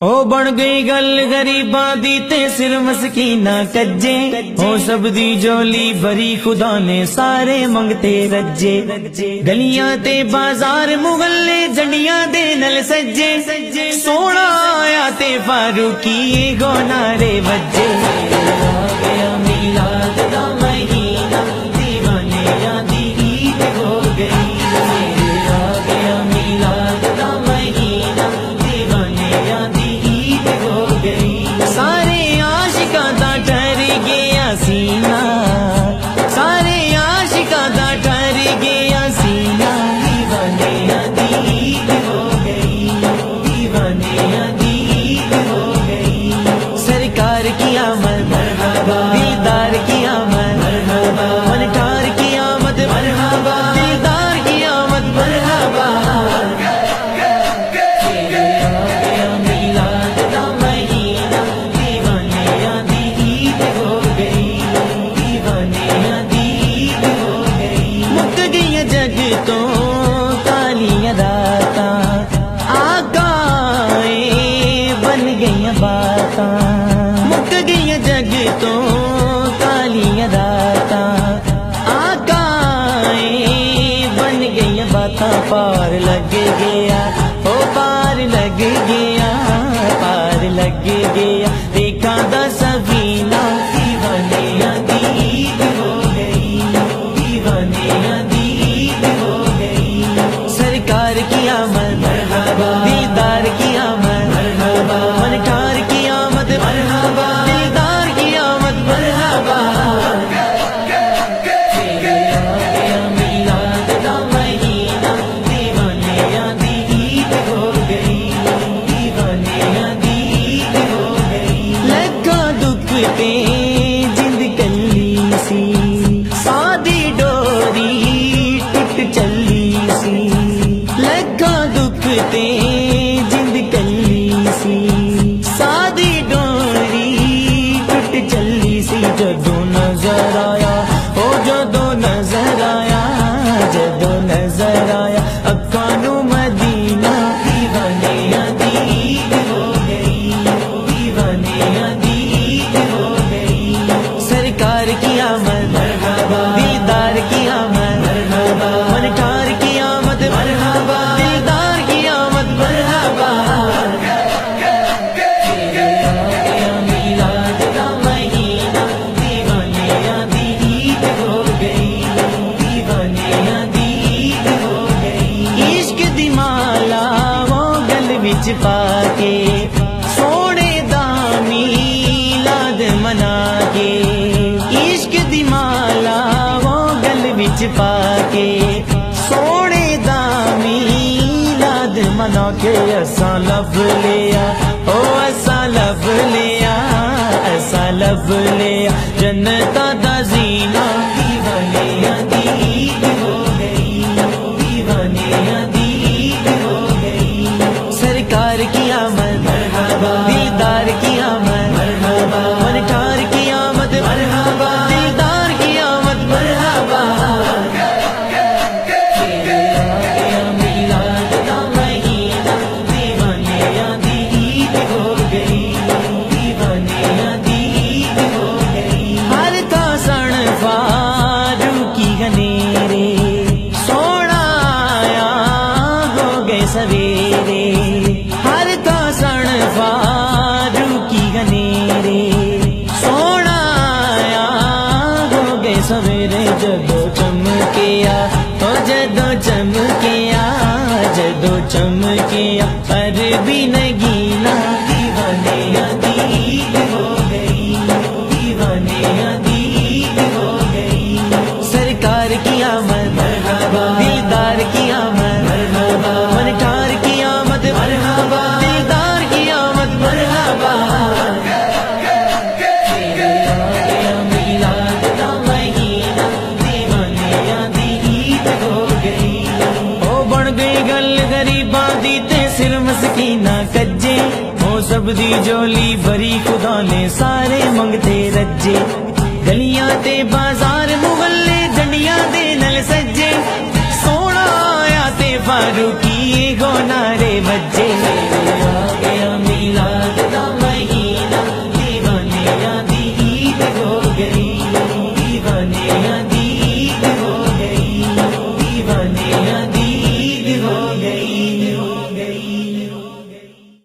او بن گئی گل غریباں دی تے سر مسکیناں کجے، ہو سب دی جولی بھری خدا نے سارے منگتے رجے، گلیاں تے بازار محلے جنڈیاں دے نل سجے، سونا آیا تے فاروقی گو نعرے وجے، آ گیا میلاد دا مہینہ دیوانیاں دی عید ہو گئی، آ گیا میلاد دا مہینہ دیوانیاں دی ہو گئی، سارے عاشقاں دا ٹر گیا سینہ، سارے عاشقاں دا ٹر گیا سینہ، دیوانیاں دی عید ہو گئی، دیوانیاں دی عید ہو گئی، سرکار کی آمد مرحبا، دلدار کی آمد مرحبا، فنکار کی آمد مرحبا، دلدار کی آمد مرحبا، جگ تو کالیاں راتاں آقا بن گئی باتاں، مک گئی جگ تو کالیاں راتاں آقا بن گئی باتاں، پار لگ گیا او پار لگ گیا، پار لگ گیا دیکھاں دا سفینہ، دیوانیاں دی عید ہو گئی، دیوانیاں دی سرکار کی آمد مرحبا، دلدار کی آمد مرحبا، فنکار کی آمد مرحبا، دلدار کی آمد مرحبا، میلاد دا مہینہ دیوانیاں دی عید ہو گئی، دیوانیاں دی عید ہو گئی، لگا دکھ تے جند کلی سی، سادی ڈوری ٹوٹ چلی سی، لگا دکھ تے جند کلی سی، سادی ڈوری ٹوٹ چلی سی، جدوں نظر آیا او جدوں نظر آیا، جدوں نظر آیا اکھاں نوں مدینہ، دیوانیاں دی عید ہو گئی، دیوانیاں دی عید ہو گئی، سرکار کی آمد مرحبا، دلدار کی آمد مرحبا، فنکار کی آمد مرحبا، دلدار کی آمد مرحبا، میلاد دا مہینہ دیوانیاں دی عید ہو گئی، دیوانیاں دی عید ہو گئی، عشق دی مالا وہ گل وچ پا کے سونے دا میلاد منا کے، عشق دی مالا وہ گل وچ پا کے سونے دا میلاد منا کے، ایسا لب لیا او ایسا لب لیا، ایسا لب لیا جنتاں دا زینہ، دیوانیاں دی عید ہو گئی، دیوانیاں دی عید ہو گئی، سرکار کی آمد مرحبا، دلدار کی آمد مرحبا، فنکار کی آمد مرحبا، دلدار کی آمد مرحبا، میلاد دا مہینہ دیوانیاں دی عید ہو گئی، دیوانیاں دی عید ہو گئی، ہر تا سن فاروقی گنیرے سونا آیا ہو گئے سویرے، ہر تا سن فاروقی گنیرے سونا آیا ہو گئے سویرے، جدوں چمکیا او جدوں چمکیا، جدوں چمکیا پر بھی نگینا، دیوانیاں دی عید ہو گئی، دیوانیاں دی عید ہو گئی، سرکار کی آمد مرحبا، دلدار کی آمد مرحبا، فنکار کی آمد مرحبا، دلدار کی آمد مرحبا، میلاد دا مہینہ دیوانیاں دی عید ہو گئی، او بن گئی گل غریباں دی تے سر مسکیناں کجے، ہو سب دی جولی بھری خدا نے سارے منگتے رجے، گلیاں تے بازار محلے جنڈیاں دے نل سجے، سونا آیا تے فاروق